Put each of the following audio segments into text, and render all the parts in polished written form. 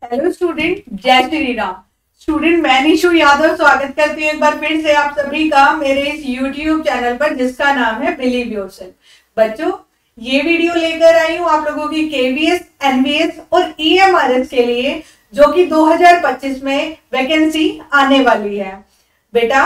Hello student, जय Shri Ram. Student मैं निशु यादव स्वागत करती हूँ एक बार फिर से आप सभी का मेरे इस यूट्यूब चैनल पर जिसका नाम है बिलीव योरसेल्फ। बच्चों, ये वीडियो लेकर आई हूँ आप लोगों की केवीएस, एनवीएस और ईएमआरएस के लिए, जो कि 2025 में वैकेंसी आने वाली है। बेटा,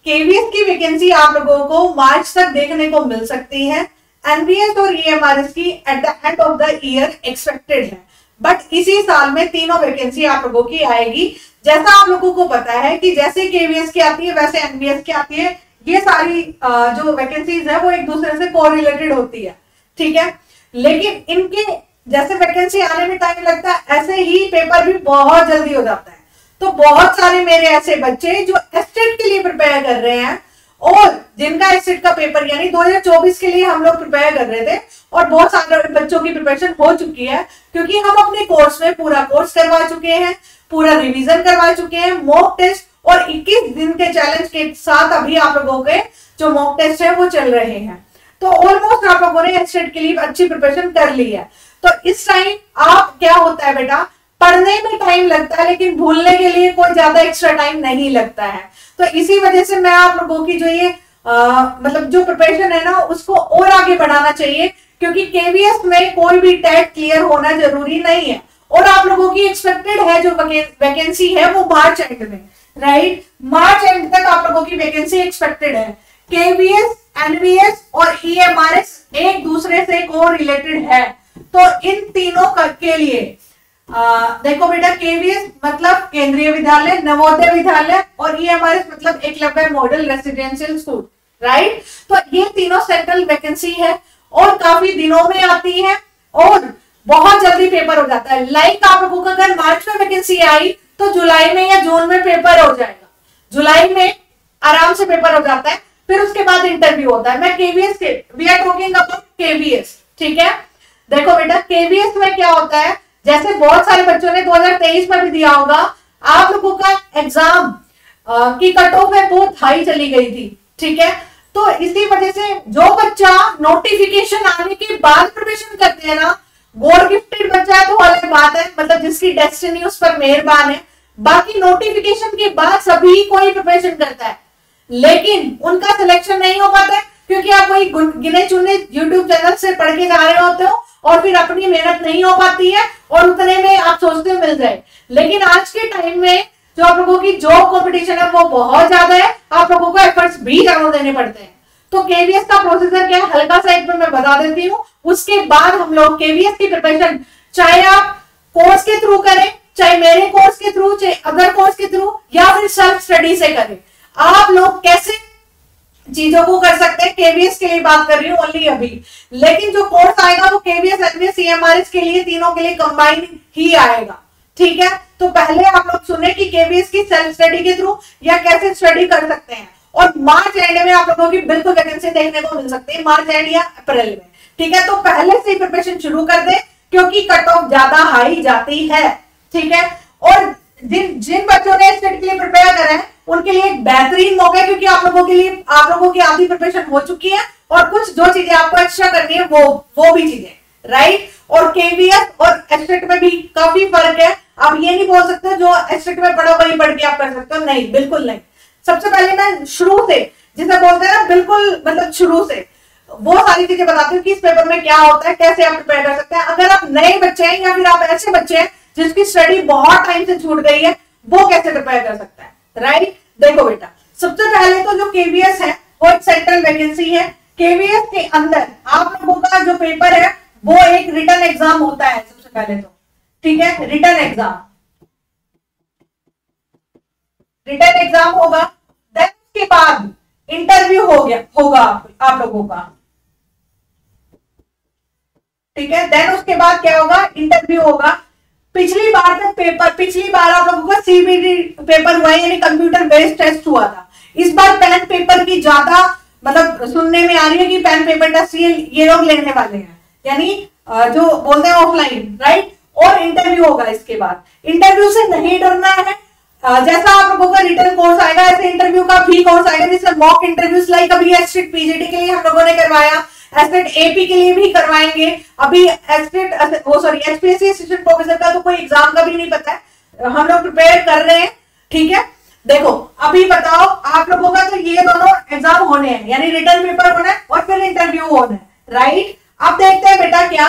केवीएस की वैकेंसी आप लोगों को मार्च तक देखने को मिल सकती है। एनवीएस और ईएमआरएस की at the end of the year expected है, बट इसी साल में तीनों वैकेंसी आप लोगों की आएगी। जैसा आप लोगों को पता है कि जैसे केवीएस की आती है वैसे एनवीएस की आती है। ये सारी जो वैकेंसीज है वो एक दूसरे से कोरिलेटेड होती है, ठीक है। लेकिन इनके जैसे वैकेंसी आने में टाइम लगता है, ऐसे ही पेपर भी बहुत जल्दी हो जाता है। तो बहुत सारे मेरे ऐसे बच्चे जो एस्टेट के लिए प्रिपेयर कर रहे हैं और जिनका एस्टेट का पेपर यानी 2024 के लिए हम लोग प्रिपेयर कर रहे थे, और बहुत सारे बच्चों की प्रिपरेशन हो चुकी है क्योंकि हम अपने कोर्स में पूरा कोर्स करवा चुके हैं, पूरा रिवीजन करवा चुके हैं, मॉक टेस्ट और 21 दिन के चैलेंज के साथ अभी आप लोगों के जो मॉक टेस्ट है वो चल रहे हैं। तो ऑलमोस्ट आप लोगों ने एस्टेट के लिए अच्छी प्रिपरेशन कर ली है। तो इस टाइम आप क्या होता है बेटा, पढ़ने में टाइम लगता है लेकिन भूलने के लिए कोई ज्यादा एक्स्ट्रा टाइम नहीं लगता है। तो इसी वजह से मैं आप लोगों की जो ये मतलब जो प्रिपरेशन है ना उसको और आगे बढ़ाना चाहिए, क्योंकि केवीएस में कोई भी टेट क्लियर होना जरूरी नहीं है। और आप लोगों की एक्सपेक्टेड है जो वैकेंसी है वो मार्च एंड में, राइट, मार्च एंड तक आप लोगों की वैकेंसी एक्सपेक्टेड है। केवीएस, एनवीएस और ईएमआरएस एक दूसरे से को रिलेटेड है। तो इन तीनों के लिए देखो बेटा, केवीएस मतलब केंद्रीय विद्यालय, नवोदय विद्यालय, और ईएमआरएस मतलब Eklavya model residential school, right. तो ये तीनों सेंट्रल वैकेंसी है और काफी दिनों में आती है और बहुत जल्दी पेपर हो जाता है। लाइक आप लोगों का अगर मार्च में वैकेंसी आई तो जुलाई में या जून में पेपर हो जाएगा। जुलाई में आराम से पेपर हो जाता है, फिर उसके बाद इंटरव्यू होता है। मैं केवीएस के we are talking about KVS, ठीक है। देखो बेटा, केवीएस में क्या होता है, जैसे बहुत सारे बच्चों ने 2023 में भी दिया होगा, आप लोगों का एग्जाम की कट ऑफ है बहुत हाई चली गई थी, ठीक है। तो इसी वजह से जो बच्चा नोटिफिकेशन आने के बाद प्रिपरेशन करते हैं ना, गॉड गिफ्टेड बच्चा है तो अलग बात है, मतलब जिसकी डेस्टिनी उस पर मेहरबान है। बाकी नोटिफिकेशन के बाद सभी कोई प्रिपरेशन करता है, लेकिन उनका सिलेक्शन नहीं हो पाता है क्योंकि आप वही गिने चुने यूट्यूब चैनल से पढ़ के जा रहे होते हो और फिर अपनी मेहनत नहीं हो पाती है और उतने में आप सोचते हो मिल जाए। लेकिन आज के टाइम में जो आप लोगों की जॉब कंपटीशन है वो बहुत ज्यादा है, आप लोगों को एफर्ट्स भी ज्यादा देने पड़ते हैं। तो केवीएस का प्रोसीजर क्या है, हल्का सा एक बार मैं बता देती हूँ। उसके बाद हम लोग केवीएस की प्रिपरेशन चाहे आप कोर्स के थ्रू करें, चाहे मेरे कोर्स के थ्रू, चाहे अदर कोर्स के थ्रू, या फिर सेल्फ स्टडी से करें। आप लोग कैसे चीजों को कर सकते हैं, केवीएस के लिए बात कर रही हूँ ओनली अभी। लेकिन जो कोर्स आएगा वो केवीएस, एनवीएस, ईएमआरएस के लिए तीनों के लिए कंबाइन ही आएगा, ठीक है। तो पहले आप लोग सुने कि केवीएस की सेल्फ स्टडी के थ्रू या कैसे स्टडी कर सकते हैं, और मार्च एंड में आप लोगों की बिल्कुल वैकेंसी देखने को मिल सकती है, मार्च एंड या अप्रैल में, ठीक है। तो पहले से प्रिपरेशन शुरू कर दे क्योंकि कट ऑफ ज्यादा हाई जाती है, ठीक है। और जिन बच्चों ने स्टेट के लिए प्रिपेयर करा है उनके लिए एक बेहतरीन मौका है, क्योंकि आप लोगों की आधी प्रिपरेशन हो चुकी है और कुछ जो चीजें आपको एक्स्ट्रा करनी है वो भी चीजें, राइट। और केवीएस और एस्टेट में भी काफी फर्क है। आप ये नहीं बोल सकते जो एस्टेट में पढ़ा वही पढ़ के आप कर सकते हो, नहीं, बिल्कुल नहीं। सबसे पहले मैं शुरू से, जिसे बोलते हैं ना बिल्कुल मतलब शुरू से, वो सारी चीजें बताती हूँ कि इस पेपर में क्या होता है, कैसे आप प्रिपेयर कर सकते हैं। अगर आप नए बच्चे हैं या फिर आप ऐसे बच्चे हैं जिसकी स्टडी बहुत टाइम से छूट गई है, वो कैसे प्रिपेयर कर सकता है, राइट। देखो बेटा, सबसे पहले तो जो केवीएस है वो एक सेंट्रल वैकेंसी है। केवीएस के अंदर आप लोगों का जो पेपर है वो एक रिटन एग्जाम होता है सबसे पहले तो, ठीक है। रिटन एग्जाम होगा, देन उसके बाद इंटरव्यू होगा आप लोगों का, ठीक है। देन उसके बाद क्या होगा, इंटरव्यू होगा। पिछली बार आप लोगों का सीबीटी पेपर हुआ है, यानी कंप्यूटर बेस्ड टेस्ट हुआ था। इस बार पेन पेपर की ज्यादा मतलब सुनने में आ रही है कि पेन पेपर टेस्ट ये लोग लेने वाले हैं, यानी जो बोलते हैं ऑफलाइन, राइट। और इंटरव्यू होगा इसके बाद। इंटरव्यू से नहीं डरना है, जैसा आप लोगों का रिटर्न कोर्स आएगा ऐसे इंटरव्यू का भी कोर्स आएगा, जिससे मॉक इंटरव्यूज लाइक अभी एस्ट्रिक पीजीटी के लिए हम लोगों ने करवाया, एस्टेट एपी के लिए भी करवाएंगे। अभी एस्टेट वो सॉरी एचपीएससी असिस्टेंट प्रोफेसर का तो कोई एग्जाम का भी नहीं पता है, हम लोग प्रिपेयर कर रहे हैं। ठीक है, देखो अभी बताओ आप लोगों का तो ये दोनों एग्जाम होने हैं, यानी रिटर्न पेपर होना है और फिर इंटरव्यू होना है, राइट। अब देखते हैं बेटा क्या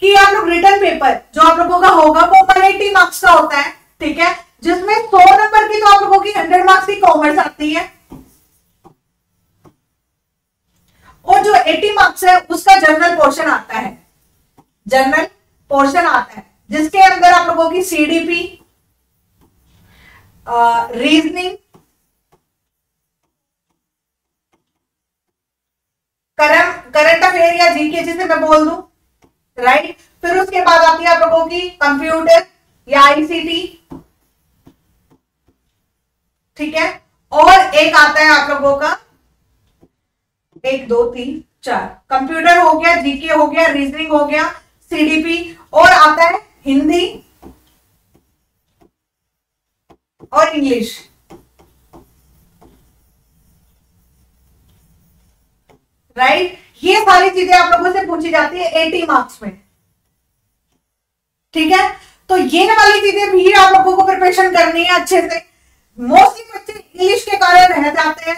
कि आप लोग रिटर्न पेपर जो आप लोगों का होगा वो 180 मार्क्स का होता है, ठीक है, जिसमें 100 नंबर की तो आप लोगों की 100 मार्क्स की कॉमर्स आती है और जो 80 मार्क्स है उसका जनरल पोर्शन आता है, जनरल पोर्शन आता है जिसके अंदर आप लोगों की सीडीपी, रीजनिंग, करंट अफेयर या जीके जिसे मैं बोल दूं, राइट। फिर उसके बाद आती है आप लोगों की कंप्यूटर या आईसीटी, ठीक है, और एक आता है आप लोगों का 1 2 3 4 कंप्यूटर हो गया, जीके हो गया, रीजनिंग हो गया, सीडीपी, और आता है हिंदी और इंग्लिश, राइट। ये सारी चीजें आप लोगों से पूछी जाती है 80 मार्क्स में, ठीक है। तो ये वाली चीजें भी आप लोगों को प्रिपरेशन करनी है अच्छे से। मोस्टली बच्चे इंग्लिश के कारण रह जाते हैं।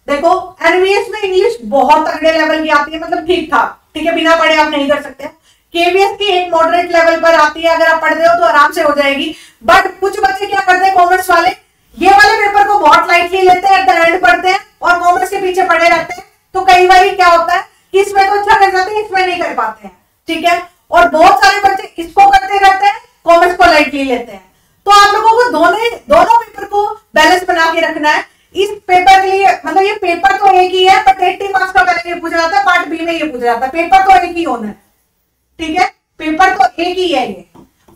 देखो एनवीएस में इंग्लिश बहुत तगड़े लेवल की आती है, मतलब ठीक ठाक, ठीक है, बिना पढ़े आप नहीं कर सकते। केवीएस की एक मॉडरेट लेवल पर आती है, अगर आप पढ़ रहे हो तो आराम से हो जाएगी। बट कुछ बच्चे क्या करते हैं, कॉमर्स वाले ये वाले पेपर को बहुत लाइटली लेते हैं, एट द एंड पढ़ते हैं और कॉमर्स के पीछे पड़े रहते हैं। तो कई बार क्या होता है कि इसमें तो अच्छा कर जाते हैं, इसमें नहीं कर पाते हैं, ठीक है। और बहुत सारे बच्चे इसको करते रहते हैं, कॉमर्स को लाइटली लेते हैं। तो आप लोगों को दोनों पेपर को बैलेंस बना के रखना है। इस पेपर के लिए मतलब ये पेपर तो एक ही है, बट 80 मार्क्स का पहले ये पूछा जाता है, पार्ट बी में ये पूछा जाता है। पेपर तो एक ही होना है, ठीक है, पेपर तो एक ही है। ये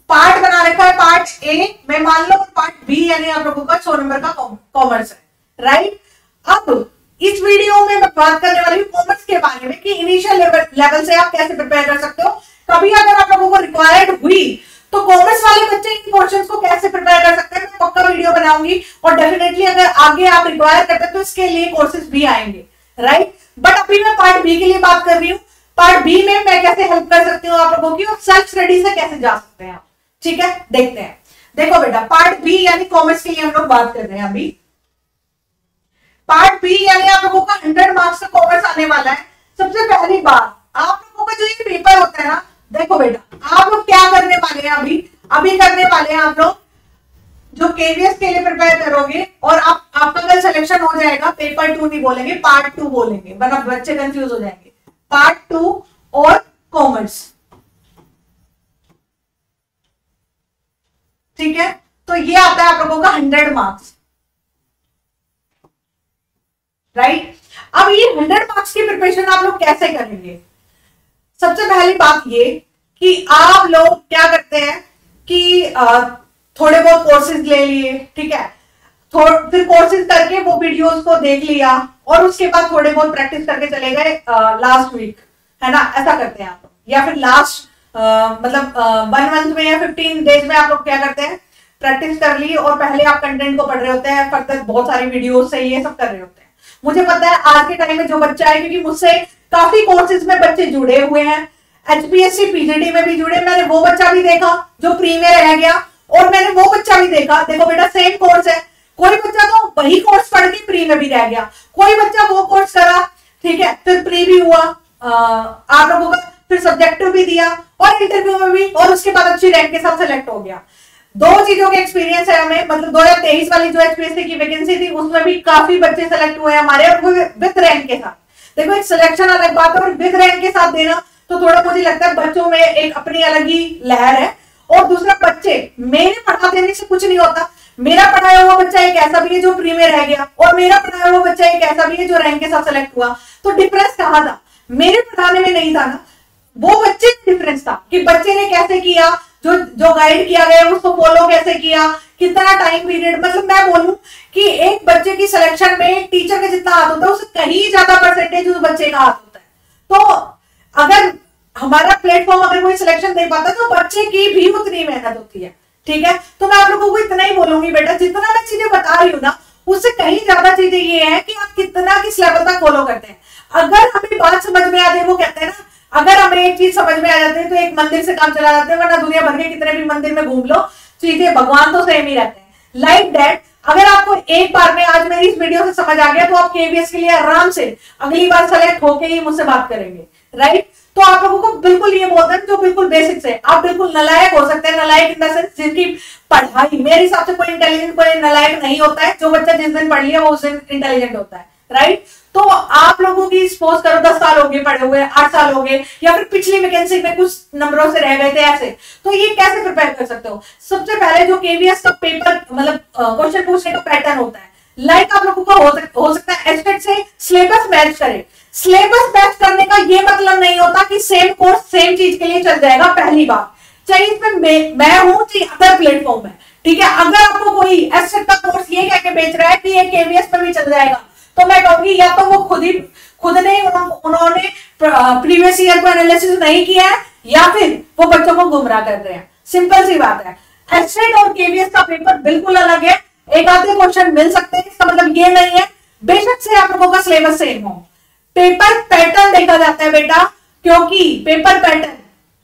पार्ट बना रखा है, पार्ट ए में मान लो, पार्ट बी यानी आप लोगों का 100 नंबर का कॉमर्स है, राइट। अब इस वीडियो में मैं बात करने वाली हूँ कॉमर्स के बारे में कि इनिशियल लेवल से आप कैसे प्रिपेयर कर सकते हो। कभी अगर आप लोगों को रिक्वायर्ड हुई तो कॉमर्स वाले बच्चे इन पोर्शंस को कैसे प्रिपेयर कर सकते हैं, मैं पक्का वीडियो बनाऊंगी। और डेफिनेटली अगर आगे आप रिक्वायर करते हैं तो इसके लिए कोर्सेज भी आएंगे, राइट। बट अभी मैं पार्ट बी के लिए बात कर रही हूँ। पार्ट बी में मैं कैसे हेल्प कर सकती हूँ आप लोगों की, और सेल्फ स्टडी से कैसे जा सकते हैं आप, ठीक है। देखते हैं, देखो बेटा पार्ट बी यानी कॉमर्स के लिए हम लोग बात कर रहे हैं अभी। पार्ट बी यानी आप लोगों का 100 मार्क्स का कॉमर्स आने वाला है। सबसे पहली बात, आप लोगों का जो ये पेपर होता है ना, देखो बेटा आप लोग क्या करने वाले हैं, अभी करने वाले हैं आप लोग जो केवीएस के लिए प्रिपेयर करोगे, और आपका कल सिलेक्शन हो जाएगा, पेपर 2 नहीं बोलेंगे, पार्ट 2 बोलेंगे, वरना बच्चे कंफ्यूज हो जाएंगे। पार्ट 2 और कॉमर्स, ठीक है। तो ये आता है आप लोगों का 100 मार्क्स, राइट। अब ये 100 मार्क्स की प्रिपरेशन आप लोग कैसे करेंगे। सबसे पहली बात ये कि आप लोग क्या करते हैं कि थोड़े बहुत कोर्सेज ले लिए, ठीक है, फिर कोर्सेज करके वो वीडियोस को देख लिया और उसके बाद थोड़े बहुत प्रैक्टिस करके चले गए लास्ट वीक, है ना, ऐसा करते हैं आप लोग। या फिर लास्ट मतलब 1 मंथ में या 15 डेज में आप लोग क्या करते हैं, प्रैक्टिस कर ली और पहले आप कंटेंट को पढ़ रहे होते हैं, फर्दर बहुत सारी वीडियोस से ये सब कर रहे होते हैं। मुझे पता है आज के टाइम में जो बच्चा है, क्योंकि मुझसे काफी कोर्सेज में बच्चे जुड़े हुए हैं, एचपीएससी पीजीडी में भी जुड़े, मैंने वो बच्चा भी देखा जो प्री में रह गया और मैंने वो बच्चा भी देखा। देखो बेटा सेम कोर्स है, कोई बच्चा तो वही कोर्स पढ़ के प्री में भी रह गया, कोई बच्चा वो कोर्स करा, ठीक है, फिर प्री भी हुआ, आप लोगों का फिर सब्जेक्टिव भी दिया और इंटरव्यू में भी, और उसके बाद अच्छी रैंक के साथ सेलेक्ट हो गया। 2 चीजों के एक्सपीरियंस है हमें, मतलब 2023 वाली जो एचपीएससी की वैकेंसी थी उसमें भी काफी बच्चे सेलेक्ट हुए हमारे, और वो विद रैंक के साथ। देखो एक सिलेक्शन अलग बात है और विद रैंक के साथ देना तो थोड़ा मुझे लगता है बच्चों में एक अपनी अलग ही लहर है। और दूसरा, बच्चे मेरे पढ़ा देने से कुछ नहीं होता, मेरा पढ़ाया हुआ बच्चा एक ऐसा भी है जो प्री में रह गया और मेरा पढ़ाया हुआ बच्चा एक ऐसा भी है जो रैंक के साथ सेलेक्ट हुआ। तो डिफरेंस कहाँ था, मेरे पढ़ाने में नहीं था ना, वो बच्चे डिफरेंस था कि बच्चे ने कैसे किया, जो गाइड किया गया उसको फॉलो कैसे किया, कितना टाइम पीरियड। मतलब मैं बोलूं कि एक बच्चे की सिलेक्शन में टीचर का जितना हाथ होता है उससे कहीं ज्यादा परसेंटेज उस बच्चे का हाथ होता है। तो अगर हमारा प्लेटफॉर्म अगर कोई सिलेक्शन दे पाता है तो बच्चे की भी उतनी मेहनत होती है, ठीक है। तो मैं आप लोगों को इतना ही बोलूंगी बेटा, जितना मैं चीजें बता रही हूँ ना उससे कहीं ज्यादा चीजें ये है कि आप कितना किस लेवल तक फॉलो करते हैं। अगर हमें बात समझ में आ जाए, वो कहते हैं ना, अगर हमें एक चीज समझ में आ जाती है तो एक मंदिर से काम चला जाता है, वरना दुनिया भर के कितने भी मंदिर में घूम लो, चीजें भगवान तो सेम ही रहते हैं। लाइक दैट, अगर आपको एक बार में आज मेरी इस वीडियो से समझ आ गया तो आप केवीएस के लिए आराम से अगली बार सेलेक्ट होके ही मुझसे बात करेंगे, राइट। तो आप लोगों को बिल्कुल ये बोलते हैं जो बिल्कुल बेसिक्स है, आप बिल्कुल नलायक हो सकते हैं, नलायक इन द सेंस जिनकी पढ़ाई, मेरे हिसाब से कोई इंटेलिजेंट कोई नलायक नहीं होता है, जो बच्चा जिस दिन पढ़ लिया वो उस दिन इंटेलिजेंट होता है, राइट। तो आप लोगों की सपोज करो 10 साल हो गए पढ़े हुए, 8 साल हो गए, या फिर पिछली वैकेंसी में कुछ नंबरों से रह गए थे ऐसे, तो ये कैसे प्रिपेयर कर सकते हो? सबसे पहले जो केवीएस का पेपर मतलब क्वेश्चन पूछने का पैटर्न होता है, लाइक आप लोगों का हो सकता है एस्टेट से सिलेबस मैच करे। सिलेबस मैच करने का ये मतलब नहीं होता कि सेम कोर्स सेम चीज के लिए चल जाएगा पहली बार, चाहे इसमें मैं हूं चाहे अदर प्लेटफॉर्म है, ठीक है। अगर आपको कोई एस्टेट का कोर्स ये कह के बेच रहा है कि ये केवीएस पे भी चल जाएगा, तो मैं कहूंगी या तो वो खुद ने उन्होंने प्रीवियस ईयर को एनालिसिस नहीं किया है, या फिर वो बच्चों को गुमराह कर रहे हैं। सिंपल सी बात है, एस्टेट और केवीएस का पेपर बिल्कुल अलग है, एक आधे क्वेश्चन मिल सकते हैं, इसका मतलब ये नहीं है बेशक से आप लोगों का सिलेबस सेम हो। पेपर पैटर्न देखा जाता है बेटा, क्योंकि पेपर पैटर्न,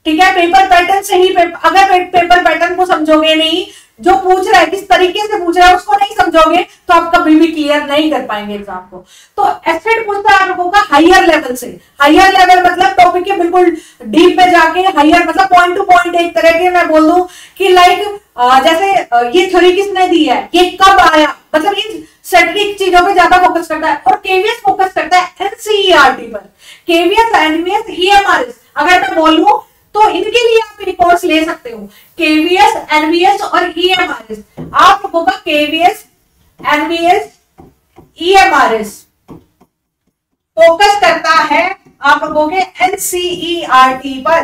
ठीक है, पेपर पैटर्न से ही अगर पेपर पैटर्न को समझोगे नहीं, जो पूछ रहा है किस तरीके से पूछ रहा है उसको नहीं समझोगे, तो आप कभी भी क्लियर नहीं कर पाएंगे एग्जाम को। तो एस्टेट पूछता है आप लोगों का हायर लेवल से, हायर लेवल मतलब टॉपिक के बिल्कुल डीप में जाके, हायर मतलब पॉइंट टू पॉइंट, एक तरह के मैं बोल दूं कि लाइक जैसे ये थ्योरी किसने दी है, ये कब आया, मतलब ये स्टैटिस्टिक चीजों पे ज्यादा फोकस करता है। और केवीएस फोकस करता है एनसीईआरटी पर, केवीएस, एनवीएस, ईएमआरएस। अगर मैं बोलूं तो इनके लिए आप एक कोर्स ले सकते हो, केवीएस, एनवीएस और ईएमआरएस। आप लोगों का केवीएस, एनवीएस, ईएमआरएस फोकस करता है आप लोगों के एनसीईआरटी पर।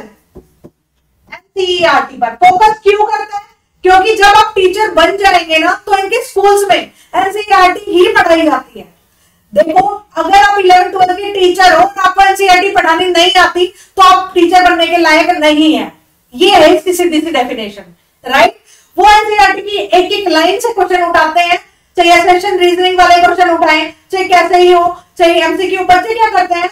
एनसीईआरटी पर फोकस क्यों करता है? क्योंकि जब आप टीचर बन जाएंगे ना, तो इनके स्कूल्स में एनसीईआरटी ही पढ़ाई जाती है। देखो, अगर आप 11th 12th के टीचर हो और आपको एनसीईआरटी पढ़ानी नहीं आती, तो आप टीचर बनने के लायक नहीं है। ये है इसकी सीधी सी डेफिनेशन, राइट। वो एनसीईआरटी की एक एक लाइन से क्वेश्चन उठाते हैं, चाहे एसेंशियल रीजनिंग वाले क्वेश्चन उठाएं, चाहे कैसे ही हो, चाहे एमसीक्यू। बच्चे क्या करते हैं,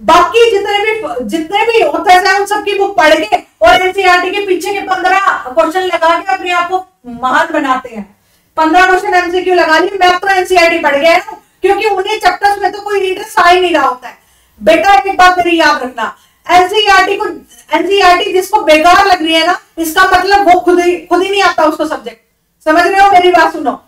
बाकी जितने भी ऑथर्स हैं उन सबकी बुक पढ़ के और एनसीईआरटी के पीछे के 15 क्वेश्चन लगा के अपने आप को महान बनाते हैं। 15 क्वेश्चन एमसीक्यू लगा लिए, मैं तो एनसीईआरटी पढ़ गया हूं, क्योंकि उन्हें चैप्टर्स में तो कोई इंटरेस्ट आ ही नहीं रहा होता है। बेटा एक बात मेरी याद रखना, एनसीईआरटी जिसको बेकार लग रही है ना, इसका मतलब वो खुद ही नहीं आता उसको सब्जेक्ट। समझ रहे हो? मेरी बात सुनो,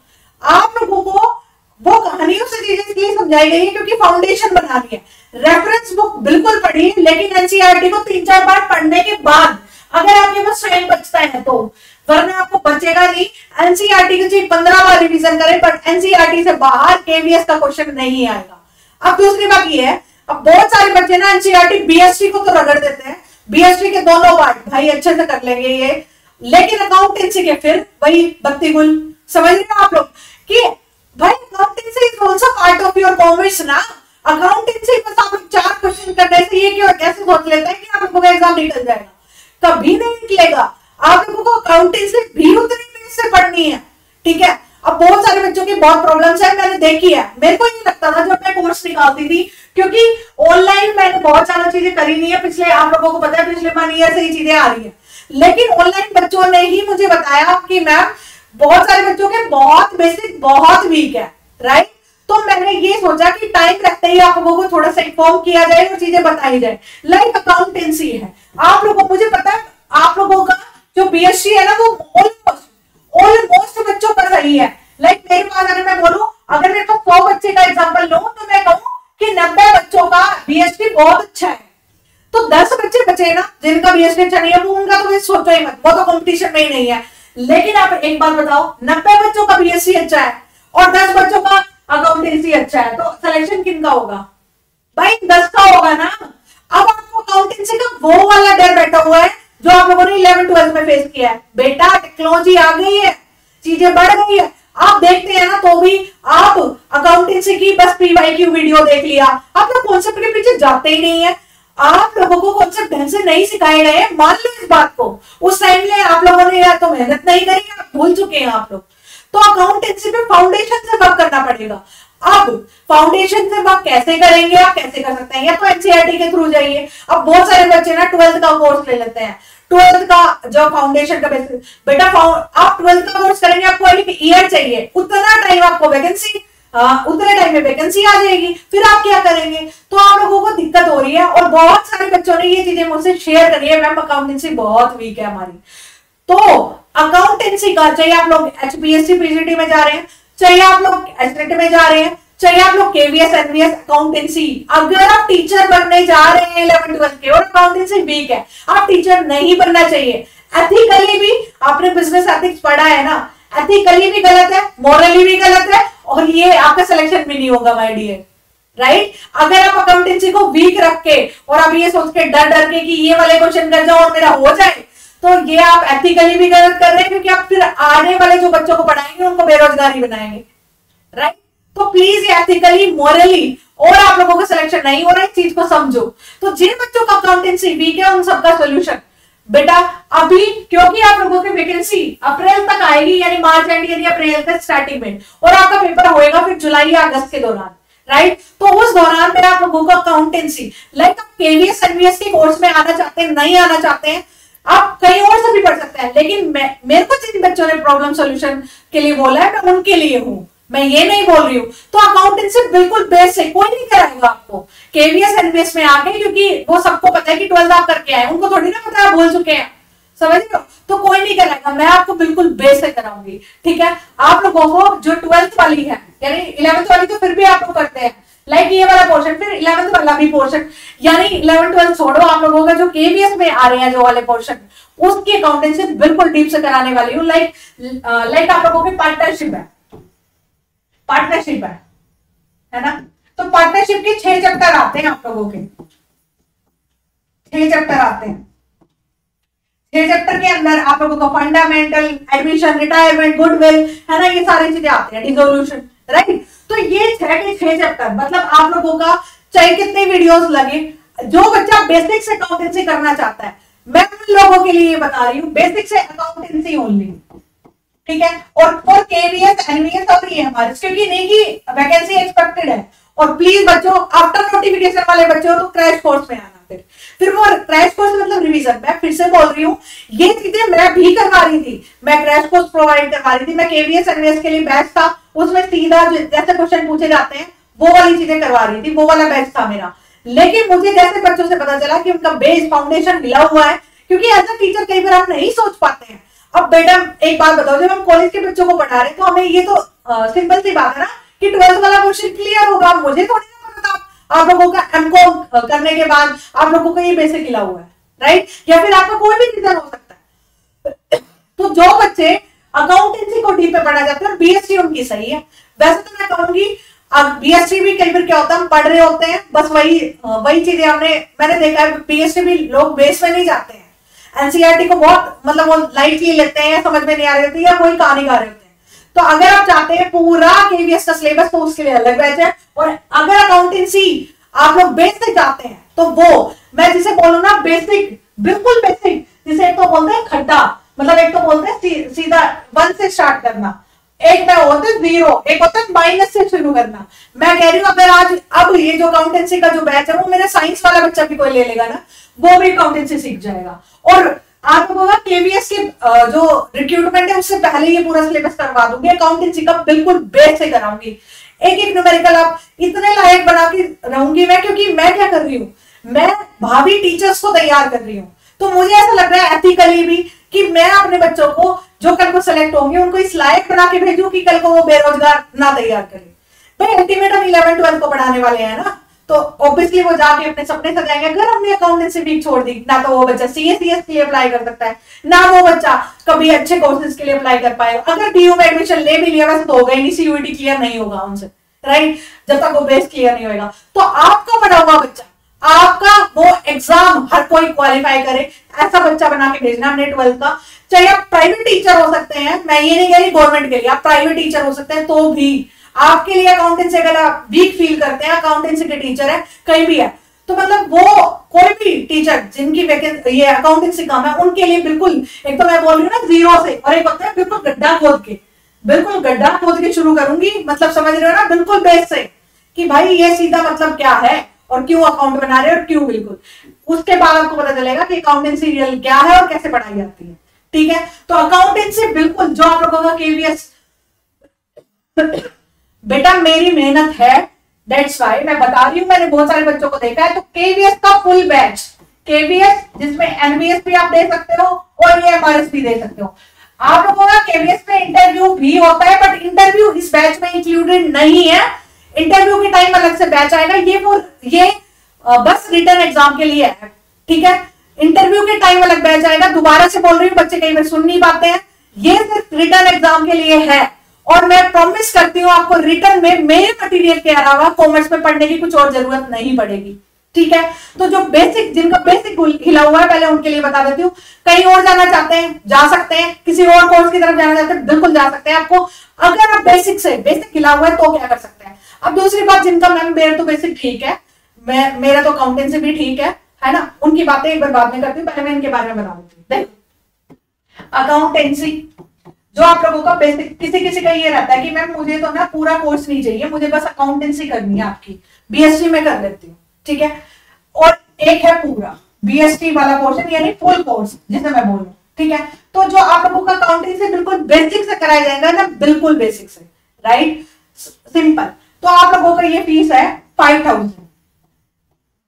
आप लोगों को वो कहानियों से चीजें इसलिए समझाई गई है क्योंकि फाउंडेशन बनानी है। रेफरेंस बुक बिल्कुल पढ़िए, लेकिन एनसीईआरटी को 3-4 बार पढ़ने के बाद अगर आपके पास टाइम बचता है तो, वरना आपको बचेगा नहीं। एनसीईआरटी की चीज 15 बार रिवीजन करें, बट एनसीईआरटी से बाहर केवीएस का क्वेश्चन नहीं आएगा। अब दूसरी बात ये है, अब बहुत सारे बच्चे ना एनसीईआरटी बीएसटी को तो रगड़ देते हैं, बीएसटी के दोनों पार्ट भाई अच्छे से कर लेंगे ये, लेकिन अकाउंटेंसी के फिर वही बत्ती गुल। समझ रहे हो आप लोग कि भाई accountancy is also part of your commerce ना। अकाउंटेंसी बस आप 4 क्वेश्चन करने से ये क्यों कैसे सोच लेते हैं कि आप लोगों का एग्जाम निकल जाएगा? कभी नहीं निकलेगा। आप लोगों को अकाउंटेंसी भी उतनी मेहनत से पढ़नी है, ठीक है। अब बहुत सारे बच्चों की बहुत प्रॉब्लम्स है, मैंने देखी है। मेरे को ये लगता था जब मैं कोर्स निकालती थी, क्योंकि ऑनलाइन मैंने बहुत सारी चीजें करी नहीं है पिछले, आप लोगों को पता है पिछले 1 ईयर से ही चीजें आ रही है, लेकिन ऑनलाइन बच्चों ने ही मुझे बताया कि मैम बहुत सारे बच्चों के बहुत बेसिक बहुत वीक है, राइट। तो मैंने ये सोचा कि टाइम रखते ही आप लोगों को थोड़ा सा इन्फॉर्म किया जाए और चीजें बताई जाए। लाइक अकाउंटेंसी है, आप लोगों को मुझे पता है आप लोगों का जो बीएससी है ना, वो ऑलमोस्ट बच्चों का सही है। लाइक मेरे पास अगर मैं बोलूं, अगर मेरे पास 100 बच्चे का एग्जांपल लूं, तो मैं कहूं कि 90 बच्चों का बीएससी बहुत अच्छा है। तो 10 बच्चे बचे ना जिनका बीएससी अच्छा नहीं है, वो उनका तो सोचो ही मत, वो तो कंपटीशन में ही नहीं है। लेकिन आप एक बात बताओ, 90 बच्चों का बीएससी अच्छा है और 10 बच्चों का अकाउंटेंसी अच्छा है, तो सिलेक्शन किनका होगा? भाई 10 का होगा ना। अब आपको अकाउंटेंसी का वो वाला डर बैठा हुआ है जो आप लोगों ने 11th 12th में फेस किया है। बेटा टेक्नोलॉजी आ गई है, चीजें बढ़ गई है, आप देखते हैं ना, तो भी आप अकाउंटेंसी की बस पीवाईक्यू वीडियो देख लिया, आप लोग कॉन्सेप्ट के पीछे जाते ही नहीं है। आप लोगों को कॉन्सेप्ट ढंग से नहीं सिखाए गए, मान लो इस बात को। उस टाइम में आप लोगों ने या तो मेहनत नहीं करी, आप भूल चुके हैं आप लोग। तो अकाउंटेंसी पे फाउंडेशन से वर्क करना पड़ेगा। अब फाउंडेशन से आप कैसे करेंगे, आप कैसे कर सकते हैं, या तो एनसीईआरटी के थ्रू जाइए। अब बहुत सारे बच्चे ना 12th का कोर्स ले लेते हैं, 12th का जो फाउंडेशन का बेसिस, बेटा आप 12th का कोर्स करेंगे, आपको एक ईयर चाहिए, उतना टाइम आपको वैकेंसी, उतने टाइम में वैकेंसी आ जाएगी, फिर आप क्या करेंगे? तो आप लोगों को दिक्कत हो रही है, और बहुत सारे बच्चों ने ये चीजें मुझसे शेयर करी है, मैम अकाउंटेंसी बहुत वीक है हमारी। तो अकाउंटेंसी का, चाहे आप लोग एचपीएससी पीजीटी में जा रहे हैं, चाहे आप लोग एसटेट में जा रहे हैं, चाहे आप लोग केवीएस एनवीएस अकाउंटेंसी, अगर आप टीचर बनने जा रहे हैं 11th 12th के और अकाउंटेंसी वीक है, आप टीचर नहीं बनना चाहिए। एथिकली भी आपने बिजनेस एथिक्स पढ़ा है ना, एथिकली भी गलत है, मॉरली भी गलत है, और ये आपका सिलेक्शन भी नहीं होगा माय डियर, राइट। अगर आप अकाउंटेंसी को वीक रख के और आप ये सोच के डर डर के कि ये वाले क्वेश्चन कर जाओ और मेरा हो जाए, तो ये आप एथिकली भी गलत कर रहे हैं, क्योंकि आप फिर आने वाले जो बच्चों को पढ़ाएंगे उनको बेरोजगारी बनाएंगे, राइट। तो प्लीज एथिकली मॉरली, और आप लोगों का सिलेक्शन नहीं हो रहा है, इस चीज को समझो। तो जिन बच्चों का अकाउंटेंसी वीक है उन सबका सोल्यूशन बेटा अभी, क्योंकि आप लोगों की वैकेंसी अप्रैल तक आएगी, यानी मार्च एंड यानी अप्रैल तक स्टार्टिंग में, और आपका पेपर होएगा फिर जुलाई या अगस्त के दौरान, राइट। तो उस दौरान में आप लोगों को अकाउंटेंसी, लाइक आप केवीएस एनवीएस के कोर्स में आना चाहते हैं, नहीं आना चाहते हैं, आप कहीं और से भी पढ़ सकते हैं, लेकिन मेरे को जिन बच्चों ने प्रॉब्लम सॉल्यूशन के लिए बोला है, मैं उनके लिए हूं, मैं ये नहीं बोल रही हूँ। तो अकाउंटेंसी बिल्कुल बेस है, कोई नहीं कराएगा आपको केवीएस एनवीएस में आके, क्योंकि वो सबको पता है कि 12th आप करके आए, उनको थोड़ी ना पता है, भूल चुके हैं, समझ रहे हो। तो कोई नहीं कराएगा, मैं आपको बिल्कुल बेस से कराऊंगी, ठीक है। आप लोगों को जो 12th वाली है, यानी 11th वाली तो फिर भी आप लोग करते हैं, लाइक ये वाला पोर्शन, फिर 11th वाला भी पोर्शन, यानी 11th 12th छोड़ो, आप लोगों का जो केवीएस में आ रहे हैं जो वाले पोर्शन, उसकी अकाउंटेंसी बिल्कुल डीप से कराने वाली हूँ। लाइक आप लोगों की पार्टनरशिप है ना। तो पार्टनरशिप के 6 चैप्टर आते हैं, आप लोगों के 6 चैप्टर आते हैं। 6 चैप्टर के अंदर आप लोगों को फंडामेंटल, एडमिशन, रिटायरमेंट, गुडविल, है ना, ये सारी चीजें आती हैं, डिसोल्यूशन, राइट। तो ये 6 के 6 चैप्टर, मतलब आप लोगों का चाहे कितने वीडियोस लगे, जो बच्चा बेसिक से अकाउंटेंसी करना चाहता है, मैं उन लोगों के लिए बता रही हूँ, बेसिक से अकाउंटेंसी ओनली, ठीक है। और फॉर केवीएस एनवीएस और ये हमारे, क्योंकि नहीं की वैकेंसी एक्सपेक्टेड है। और प्लीज बच्चों, आफ्टर नोटिफिकेशन वाले बच्चे हो तो क्रैश कोर्स में आना, फिर वो क्रैश कोर्स मतलब रिवीजन। मैं फिर से बोल रही हूँ, ये चीजें मैं भी करवा रही थी, मैं क्रैश कोर्स प्रोवाइड करवा रही थी, मैं केवीएस एनवीएस के लिए बैच था, उसमें सीधा जैसे क्वेश्चन पूछे जाते हैं वो वाली चीजें करवा रही थी, वो वाला बैच था मेरा। लेकिन मुझे जैसे बच्चों से पता चला कि उनका बेस फाउंडेशन हिला हुआ है, क्योंकि एज अ टीचर कई बार आप नहीं सोच पाते हैं। अब बेटा एक बात बताओ, जब हम कॉलेज के बच्चों को पढ़ा रहे हैं तो हमें ये तो सिंपल सी बात है ना कि 12th वाला क्वेश्चन क्लियर होगा, मुझे थोड़ी ना पता था। आप लोगों का एमकॉम करने के बाद आप लोगों का ये बेसिक हिला हुआ है, राइट, या फिर आपका कोई भी रीजन हो सकता है। तो जो बच्चे अकाउंटेंसी को डीप पे पढ़ना चाहते हैं, बीएससी उनकी सही है। वैसे तो मैं कहूंगी बीएससी भी कई बार क्या होता है, हम पढ़ रहे होते हैं, बस वही चीजें मैंने देखा है, बीएससी भी लोग बेस में नहीं जाते हैं, एनसीईआरटी को बहुत मतलब वो लाइटली लेते हैं, समझ में नहीं आ रही होती या कोई कहानी गा रहे होते हैं। तो अगर आप चाहते हैं पूरा केवीएस का सिलेबस, तो उसके लिए अलग बैच है। और अगर अकाउंटेंसी आप लोग बेस से चाहते हैं तो वो मैं जिसे बोलूं ना बेसिक, बिल्कुल बेसिक, जिसे एक तो बोलते हैं खड्डा, मतलब एक तो बोलते हैं सीधा 1 से स्टार्ट करना, एक में होता है 0, एक होता है माइनस से शुरू करना। मैं कह रही हूँ अगर अब ये जो अकाउंटेंसी का जो बैच है वो मेरा साइंस वाला बच्चा भी कोई ले लेगा ना, वो भी अकाउंटेंसी सीख जाएगा। और आप लोगों का केवीएस के जो रिक्रूटमेंट है उससे पहले ये पूरा सिलेबस करवा दूंगी, अकाउंटेंसी का बिल्कुल बेस से कराऊंगी, एक एक न्यूमेरिकल आप इतने लायक बना के रहूंगी मैं, क्योंकि मैं क्या कर रही हूँ, मैं भावी टीचर्स को तैयार कर रही हूँ। तो मुझे ऐसा लग रहा है एथिकली भी कि मैं अपने बच्चों को जो कल को सिलेक्ट होंगे उनको इस लायक बना के भेजूं कि कल को वो बेरोजगार ना तैयार करें। भाई अल्टीमेट हम 11 12 को पढ़ाने वाले हैं ना, तो ऑब्वियसली वो जाके अपने सपने सजाएंगे। अगर हमने अकाउंटेंसी वीक छोड़ दी, ना तो वो बच्चा सीएस के लिए अप्लाई कर सकता है, ना वो बच्चा कभी अच्छे कोर्सेज के लिए अप्लाई कर पाएगा। अगर डीयू में एडमिशन ले भी लिया, वैसे तो होगा ही नहीं, सीयूईटी क्लियर नहीं होगा उनसे, राइट, जब तक वो बेस क्लियर नहीं होगा। तो आपका पढ़ा हुआ बच्चा, आपका वो एग्जाम हर कोई क्वालिफाई करे, ऐसा बच्चा बना के भेजना हमने 12th का। चाहे आप प्राइवेट टीचर हो सकते हैं, मैं ये नहीं कह रही गवर्नमेंट के लिए, आप प्राइवेट टीचर हो सकते हैं, तो भी आपके लिए अकाउंटेंसी, अगर आप वीक फील करते हैं, अकाउंटेंसी के टीचर है कहीं भी है, तो मतलब वो कोई भी टीचर जिनकी ये अकाउंटेंसी काम है उनके लिए बिल्कुल, एक तो मैं बोल रही हूँ ना 0 से, और एक होता है बिल्कुल गड्ढा खोद के, बिल्कुल गड्ढा खोद के शुरू करूंगी, मतलब समझ रहे हो ना, बिल्कुल बेस से कि भाई ये सीधा मतलब क्या है और क्यों अकाउंट बना रहे हो और क्यों, बिल्कुल उसके बाद आपको पता चलेगा कि अकाउंटेंसी रियल क्या है और कैसे पढ़ाई जाती है। ठीक है, तो अकाउंटेंसी बिल्कुल जो आप लोगों का केवीएस बेटा मेरी मेहनत है, दैट्स वाई मैं बता रही हूं, मैंने बहुत सारे बच्चों को देखा है। तो केवीएस का फुल बैच, केवीएस जिसमें एनबीएस भी आप दे सकते हो और ये एमआरएस भी दे सकते हो। आप लोगों का केवीएस में इंटरव्यू भी होता है, बट इंटरव्यू इस बैच में इंक्लूडेड नहीं है। इंटरव्यू के टाइम अलग से बैच आएगा, ये बस रिटर्न एग्जाम के लिए है। ठीक है, इंटरव्यू के टाइम अलग बैच आएगा। दोबारा से बोल रही हूँ, बच्चे कई बार सुन नहीं पाते हैं, ये सिर्फ रिटर्न एग्जाम के लिए है। और मैं प्रॉमिस करती हूँ आपको रिटर्न में मेरे मटेरियल के अलावा कॉमर्स में पढ़ने की कुछ और जरूरत नहीं पड़ेगी। ठीक है, तो जो बेसिक, जिनका बेसिक हिला हुआ है पहले उनके लिए बता देती हूँ। कहीं और जाना चाहते हैं जा सकते हैं, किसी और कोर्स की तरफ जाना चाहते हैं बिल्कुल जा सकते हैं। आपको अगर आप बेसिक हिला हुआ है तो क्या कर सकते हैं। अब दूसरी बात, जिनका मैम मेरा तो बेसिक ठीक है, मेरा तो अकाउंटेंसी भी ठीक है ना, उनकी बातें एक बार बाद में करती हूँ, पहले मैं इनके बारे में बता देती हूँ। देखो अकाउंटेंसी जो आप लोगों का बेसिक, किसी का ये रहता है कि मैम मुझे तो ना पूरा कोर्स नहीं चाहिए, मुझे बस अकाउंटेंसी करनी है आपकी, बीएससी में कर लेती हूँ। ठीक है, और एक है पूरा बीएसटी वाला पोर्शन यानी फुल कोर्स जिसे मैं बोलूं। ठीक है, तो जो आप लोगों का अकाउंटिंग से बिल्कुल बेसिक से कराया जाएगा ना, बिल्कुल बेसिक से, राइट, सिंपल। तो आप लोगों का ये फीस है 5000।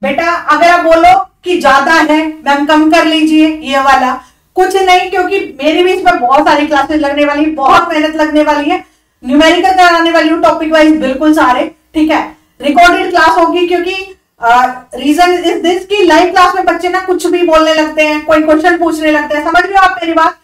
बेटा अगर आप बोलो कि ज्यादा है मैम कम कर लीजिए, ये वाला कुछ नहीं, क्योंकि मेरी भी इसमें बहुत सारी क्लासेस लगने वाली, बहुत मेहनत लगने वाली है, न्यूमेरिकल कराने वाली हूँ टॉपिक वाइज बिल्कुल सारे। ठीक है, रिकॉर्डेड क्लास होगी, क्योंकि रीजन इज दिस कि लाइव क्लास में बच्चे ना कुछ भी बोलने लगते हैं, कोई क्वेश्चन पूछने लगते हैं, समझ रहे हो आप मेरी बात।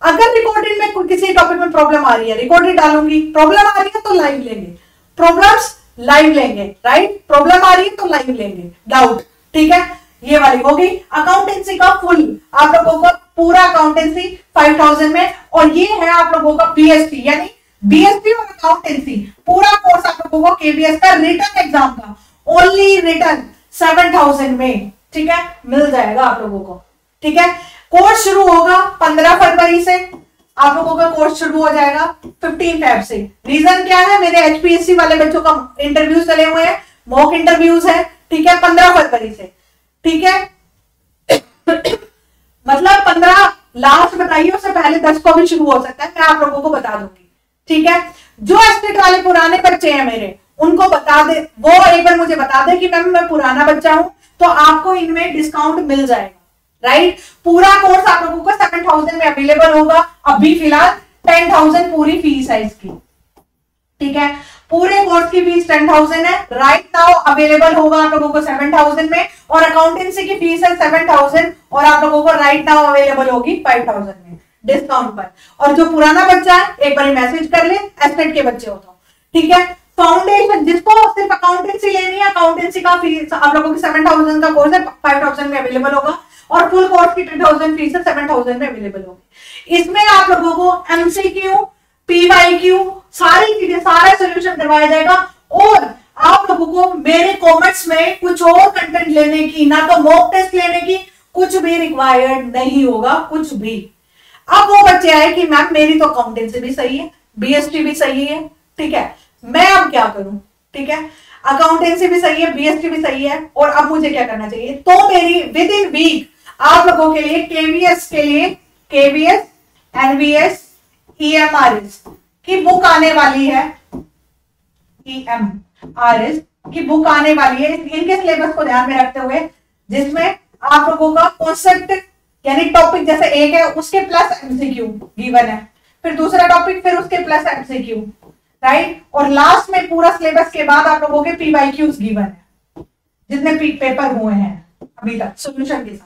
अगर रिकॉर्डेड में किसी टॉपिक में प्रॉब्लम आ रही है, रिकॉर्डेड डालूंगी, प्रॉब्लम आ रही है तो लाइव लेंगे, प्रॉब्लम्स लाइव लेंगे, राइट, प्रॉब्लम आ रही है तो लाइव लेंगे, डाउट। ठीक है, ये वाली हो गई अकाउंटेंसी का फुल, आप लोगों का पूरा अकाउंटेंसी 5000 में। और ये है आप लोगों का बीएसटी, यानी बीएसटी और अकाउंटेंसी पूरा कोर्स आप लोगों को केवीएस का रिटर्न एग्जाम का ओनली रिटर्न 7000 में, ठीक है, मिल जाएगा आप लोगों को। ठीक है, कोर्स शुरू होगा 15 फरवरी से, आप लोगों का कोर्स शुरू हो जाएगा 15 फेब से। रीजन क्या है, मेरे एचपीएससी वाले बच्चों का इंटरव्यूज चले हुए हैं, मॉक इंटरव्यूज है। ठीक है, 15 फरवरी से। ठीक है मतलब 15 लास्ट बताइए, उससे पहले 10 को भी शुरू हो सकता है, मैं आप लोगों को बता दूंगी। ठीक है, जो एस्टेट वाले पुराने बच्चे हैं मेरे, उनको बता दे, वो एक बार मुझे बता दे कि मैम मैं पुराना बच्चा हूं, तो आपको इनमें डिस्काउंट मिल जाएगा, राइट। पूरा कोर्स आप लोगों को 7000 में अवेलेबल होगा। अभी फिलहाल 10000 पूरी फीस है इसकी। ठीक है, पूरे कोर्स की फीस 10000 है, राइट नाउ अवेलेबल होगा आप लोगों को 7000 में, और अकाउंटेंसी की फीस है 7000 और आप लोगों को राइट नाउ अवेलेबल होगी 5000 में डिस्काउंट पर। और जो पुराना बच्चा है एक बार मैसेज कर ले, एस्टेट के बच्चे हो तो। ठीक है, फाउंडेशन जिसको सिर्फ अकाउंटेंसी लेनी है, अकाउंटेंसी का फीस आप लोगों की 7000 का कोर्स है, 5000 में अवेलेबल होगा, और फुल कोर्स की 10000 फीस है, 7000 में अवेलेबल होगी। इसमें आप लोगों को एमसीक्यू, पीवाईक्यू, सारी चीजें, सारा सोल्यूशन करवाया जाएगा। और आप लोगों को मेरे कॉमर्स में कुछ और कंटेंट लेने की, ना तो मॉक टेस्ट लेने की, कुछ भी रिक्वायर्ड नहीं होगा, कुछ भी। अब वो बच्चे आए कि मैम मेरी तो अकाउंटेंसी भी सही है, बीएसटी भी सही है, ठीक है, मैं अब क्या करूं। ठीक है, अकाउंटेंसी भी सही है, बीएसटी भी सही है, और अब मुझे क्या करना चाहिए। तो मेरी विद इन वीक आप लोगों के लिए केवीएस एनवीएस ईएमआरएस की बुक आने वाली है, ईएमआरएस की बुक आने वाली है, इनके सिलेबस को ध्यान में रखते हुए, जिसमें आप लोगों का कॉन्सेप्ट यानी टॉपिक जैसे एक है उसके प्लस एमसीक्यू गिवन है, फिर दूसरा टॉपिक, फिर उसके प्लस एमसीक्यू, राइट, और लास्ट में पूरा सिलेबस के बाद आप लोगों के पीवाईक्यूज गिवन है, जितने पेपर हुए हैं अभी तक सॉल्यूशन के साथ।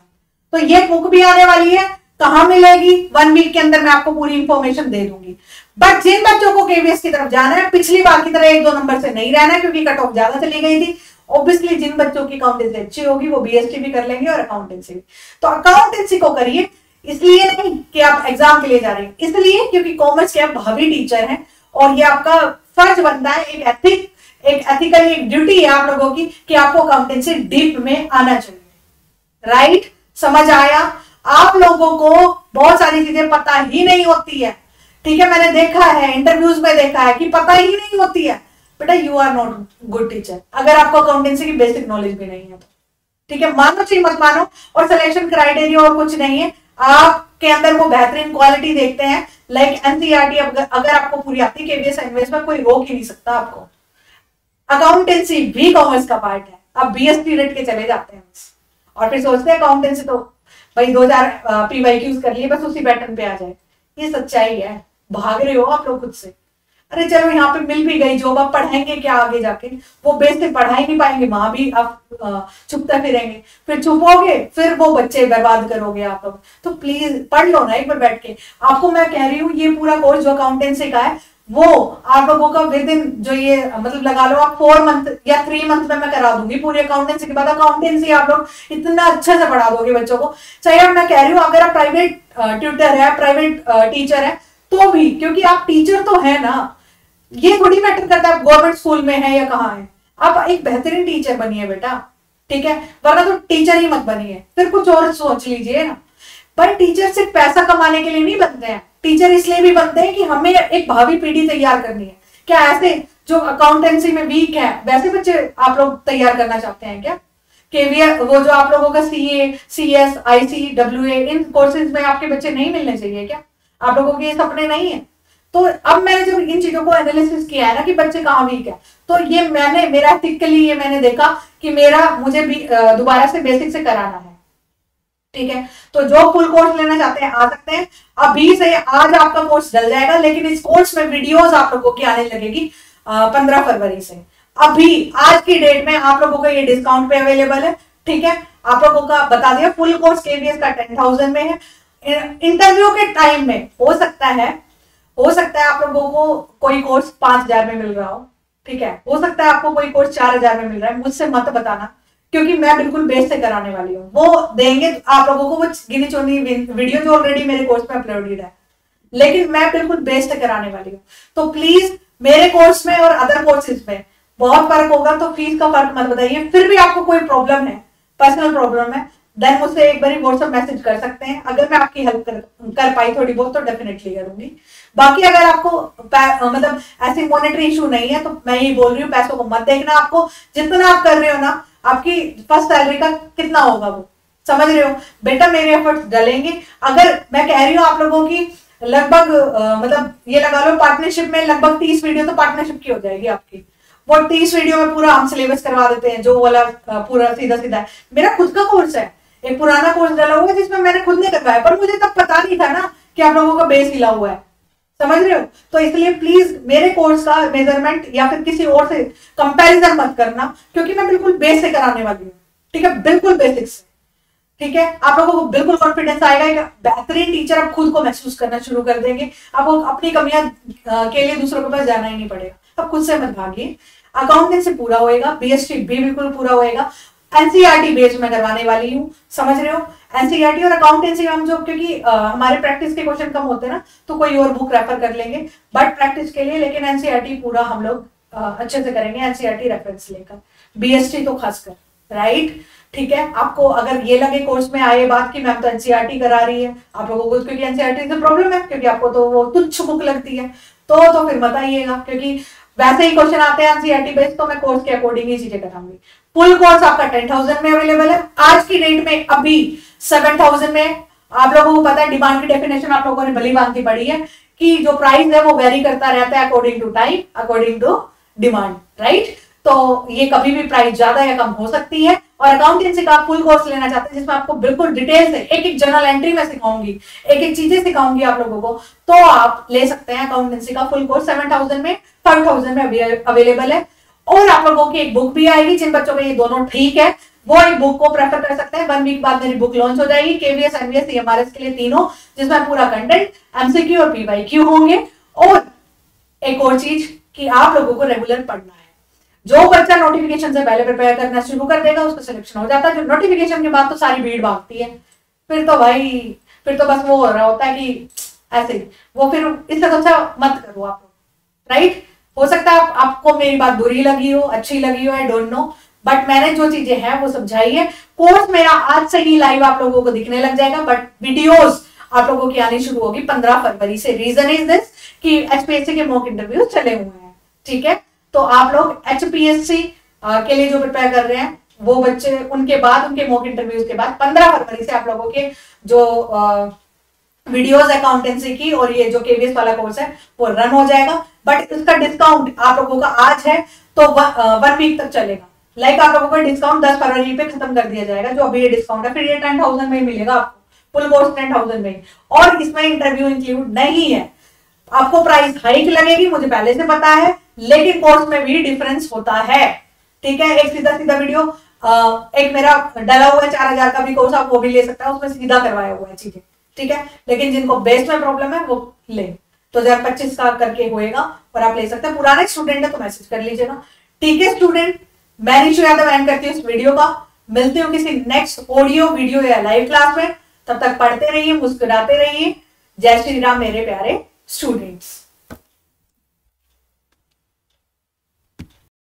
तो ये बुक भी आने वाली है, कहां मिलेगी, 1 वीक के अंदर मैं आपको पूरी इंफॉर्मेशन दे दूंगी। बट जिन बच्चों को केवीएस की तरफ जाना है, पिछली बार की तरह 1-2 नंबर से नहीं रहना है, क्योंकि कट ऑफ ज्यादा चली गई थी। ऑब्वियसली जिन बच्चों की अकाउंटेंसी अच्छी होगी वो बीएसटी भी कर लेंगे और अकाउंटेंसी भी। तो अकाउंटेंसी को करिए, इसलिए नहीं कि आप एग्जाम के लिए जा रहे हैं, इसलिए क्योंकि कॉमर्स के आप भावी टीचर हैं, और ये आपका फर्ज बनता है, एक एथिकल एक ड्यूटी है आप लोगों की कि आपको अकाउंटेंसी डीप में आना चाहिए, राइट। समझ आया। आप लोगों को बहुत सारी चीजें पता ही नहीं होती है, ठीक है, मैंने देखा है, इंटरव्यूज में देखा है कि पता ही नहीं होती है। बेटा you are not good teacher अगर आपको अकाउंटेंसी की बेसिक नॉलेज भी नहीं है तो। ठीक है, मानो चाहिए मत मानो, और सिलेक्शन क्राइटेरिया और कुछ नहीं है, आपके अंदर वो बेहतरीन क्वालिटी देखते हैं। लाइक एनसीईआरटी अगर आपको पूरी आती है, केवीएस एनवीएस में कोई रोक ही नहीं सकता आपको। अकाउंटेंसी भी कॉमर्स का पार्ट है, अब बीएसटी रेट के चले जाते हैं और फिर सोचते हैं अकाउंटेंसी तो भाई 2000 पीवाईक्यूज कर लिए बस उसी पैटर्न पे आ जाए। ये सच्चाई है, भाग रहे हो आप लोग खुद से। अरे चलो यहाँ पे मिल भी गई जॉब, अब पढ़ाएंगे क्या आगे जाके, वो बेस से पढ़ा ही नहीं पाएंगे, वहां भी आप छुपते फिरेंगे, फिर छुपोगे, फिर वो बच्चे बर्बाद करोगे आप लोग। तो प्लीज पढ़ लो ना एक बार बैठ के। आपको मैं कह रही हूँ ये पूरा कोर्स जो अकाउंटेंसी का है वो आप लोगों का विद इन जो ये मतलब लगा लो आप 4 मंथ या 3 मंथ में मैं करा दूंगी पूरी अकाउंटेंसी के बाद। अकाउंटेंसी आप लोग इतना अच्छा से पढ़ा दोगे बच्चों को। चाहे अब मैं कह रही हूँ अगर आप प्राइवेट ट्यूटर है, प्राइवेट टीचर है तो भी, क्योंकि आप टीचर तो है ना, ये थोड़ी मैटर करता है गवर्नमेंट स्कूल में है या कहाँ है, आप एक बेहतरीन टीचर बनिए बेटा। ठीक है, वरना तो टीचर ही मत बनिए, फिर कुछ और सोच लीजिए ना। पर टीचर सिर्फ पैसा कमाने के लिए नहीं बनते हैं, टीचर इसलिए भी बनते हैं कि हमें एक भावी पीढ़ी तैयार करनी है। क्या ऐसे जो अकाउंटेंसी में वीक है वैसे बच्चे आप लोग तैयार करना चाहते हैं क्या? केवीए वो जो आप लोगों का सीए, सीएस, आईसी, डब्ल्यूए, इन कोर्सेज में आपके बच्चे नहीं मिलने चाहिए क्या? आप लोगों के ये सपने नहीं है? तो अब मैंने जब इन चीजों को एनालिसिस किया है ना कि बच्चे कहाँ वीक है, तो ये मैंने मेरा एथिकली ये मैंने देखा कि मुझे भी दोबारा से बेसिक से कराना है। ठीक है, तो जो फुल कोर्स लेना चाहते हैं आ सकते हैं। अभी से आज आपका कोर्स डल जाएगा, लेकिन इस कोर्स में वीडियोस आप लोगों की आने लगेगी 15 फरवरी से। अभी आज की डेट में आप लोगों को ये डिस्काउंट पे अवेलेबल है। ठीक है, आप लोगों का बता दिया फुल कोर्स केवीएस का 10,000 में है। इंटरव्यू के टाइम में हो सकता है आप लोगों को कोई कोर्स 5,000 में मिल रहा हो। ठीक है, हो सकता है आपको कोई कोर्स 4,000 में मिल रहा है, मुझसे मत बताना, क्योंकि मैं बिल्कुल बेस से कराने वाली हूँ। वो देंगे आप लोगों को वो गिनी चुनी वीडियो जो ऑलरेडी मेरे कोर्स में अपलोडेड है, लेकिन मैं बिल्कुल बेस से कराने वाली हूँ। तो प्लीज मेरे कोर्स में और अदर कोर्सेज में बहुत फर्क होगा, तो फीस का फर्क मत बताइए। फिर भी आपको कोई प्रॉब्लम है, पर्सनल प्रॉब्लम है, देन मुझसे एक बार व्हाट्सएप मैसेज कर सकते हैं। अगर मैं आपकी हेल्प कर पाई थोड़ी बहुत तो डेफिनेटली करूंगी। बाकी अगर आपको मतलब ऐसी मॉनेटरी इशू नहीं है तो मैं ये बोल रही हूँ पैसों को मत देखना। आपको जितना आप कर रहे हो ना, आपकी फर्स्ट सैलरी का कितना होगा वो समझ रहे हो बेटा। मेरे एफर्ट्स डलेंगे। अगर मैं कह रही हूँ आप लोगों की लगभग मतलब ये लगा लो पार्टनरशिप में लगभग 30 वीडियो तो पार्टनरशिप की हो जाएगी आपकी। वो 30 वीडियो में पूरा हम सिलेबस करवा देते हैं, जो वाला पूरा सीधा सीधा है। मेरा खुद का कोर्स है, एक पुराना कोर्स डला हुआ है जिसमें मैंने खुद ने करवाया, पर मुझे तब पता नहीं था ना कि आप लोगों का बेस हिला हुआ है, समझ रहे हो। तो इसलिए प्लीज मेरे कोर्स का मेजरमेंट या फिर किसी और से कंपैरिजन मत करना, क्योंकि मैं बिल्कुल बेस से कराने वाली हूँ। ठीक है, बिल्कुल बेसिक से। ठीक है, आप लोगों को बिल्कुल कॉन्फिडेंस आएगा, बेहतरीन टीचर आप खुद को महसूस करना शुरू कर देंगे। आपको अपनी कमियां के लिए दूसरों के पास जाना ही नहीं पड़ेगा। आप खुद से मत भागिए। अकाउंटेंसी पूरा होएगा, बीएसटी भी बिल्कुल पूरा होएगा। एनसीईआरटी बेस में करवाने वाली हूँ, समझ रहे हो। एनसीईआरटी और अकाउंटेंसी हम जो, क्योंकि हमारे प्रैक्टिस के क्वेश्चन कम होते हैं ना, तो कोई और बुक रेफर कर लेंगे बट प्रैक्टिस के लिए, लेकिन एनसीईआरटी पूरा हम लोग अच्छे से करेंगे, एनसीईआरटी रेफरेंस लेकर, बीएसटी तो खासकर, राइट। ठीक है, आपको अगर ये लगे कोर्स में आए बात की मैम तो एनसीईआरटी करा रही है आप लोगों को, क्योंकि एनसीईआरटी से प्रॉब्लम है, क्योंकि आपको तो वो तुच्छ बुक लगती है, तो फिर बताइएगा, क्योंकि वैसे ही क्वेश्चन आते हैं एनसीईआरटी बेस्ड, तो मैं कोर्स के अकॉर्डिंग ही चीजें कराऊंगी। फुल कोर्स आपका 10,000 में अवेलेबल है आज की डेट में, अभी 7,000 में। आप लोगों को पता है डिमांड की डेफिनेशन आप लोगों ने भली भांति पढ़ी है कि जो प्राइस है वो वेरी करता रहता है according to time, according to demand, right. तो ये कभी भी प्राइस ज्यादा या कम हो सकती है। और अकाउंटेंसी का फुल कोर्स लेना चाहते हैं जिसमें आपको बिल्कुल डिटेल से एक एक जर्नल एंट्री में सिखाऊंगी, एक एक चीजें सिखाऊंगी आप लोगों को, तो आप ले सकते हैं अकाउंटेंसी का फुल कोर्स 7,000 में, 5,000 में अवेलेबल है। और आप लोगों की एक बुक भी आएगी, जिन बच्चों के ये दोनों ठीक है वो एक बुक को प्रेफर कर सकते हैं। 1 वीक बाद मेरी बुक लॉन्च हो जाएगी, केवीएस, एनवीएस, सीएमआरएस के लिए तीनों, जिसमें पूरा कंटेंट, एमसीक्यू और पीवाईक्यू होंगे। और एक और चीज कि आप लोगों को रेगुलर पढ़ना है। जो बच्चा नोटिफिकेशन से पहले प्रिपेयर करना शुरू कर देगा उसका सिलेक्शन हो जाता है। जो नोटिफिकेशन के बाद तो सारी भीड़ भागती है, फिर तो बस वो हो रहा होता है कि ऐसे ही, वो फिर इससे तो अच्छा मत करो आप लोग, राइट। हो सकता है आपको मेरी बात बुरी लगी हो, अच्छी लगी हो, आई डोंट नो, बट मैंने जो चीजें हैं वो समझाई है। कोर्स मेरा आज से ही लाइव आप लोगों को दिखने लग जाएगा, बट वीडियोस आप लोगों की आनी शुरू होगी 15 फरवरी से। रीजन इज दिस कि एचपीएससी के मॉक इंटरव्यू चले हुए हैं, ठीक है। तो आप लोग एचपीएससी के लिए जो प्रिपेयर कर रहे हैं वो बच्चे, उनके बाद उनके मॉक इंटरव्यूज के बाद 15 फरवरी से आप लोगों के जो वीडियोस अकाउंटेंसी की और ये जो केवीएस वाला कोर्स है वो रन हो जाएगा। बट इसका डिस्काउंट आप लोगों का आज है तो 1 वीक तक चलेगा। लाइक आप लोगों का डिस्काउंट 10 फरवरी पे खत्म कर दिया जाएगा, जो अभी ये डिस्काउंट है। फिर ये 10,000 में मिलेगा आपको, फुल कोर्स 10,000 में, और इसमें इंटरव्यू इंक्लूड नहीं है। आपको प्राइस हाइक लगेगी, मुझे पहले से पता है, लेकिन कोर्स में भी डिफरेंस होता है, ठीक है। एक सीधा सीधा वीडियो, एक मेरा डला हुआ है 4,000 का भी कोर्स, आप वो भी ले सकते हैं, उसमें सीधा करवाया हुआ है चीजें, ठीक है। लेकिन जिनको बेस में प्रॉब्लम है वो ले, तो 2025 का करके होएगा और आप ले सकते हैं। पुराने स्टूडेंट है तो मैसेज कर लीजिएगा, ठीक है स्टूडेंट। मैं निशु यादव एंड करती हूँ इस वीडियो का। मिलती हूँ किसी नेक्स्ट ऑडियो वीडियो या लाइव क्लास में। तब तक पढ़ते रहिए, मुस्कुराते रहिए। जय श्री राम मेरे प्यारे स्टूडेंट्स।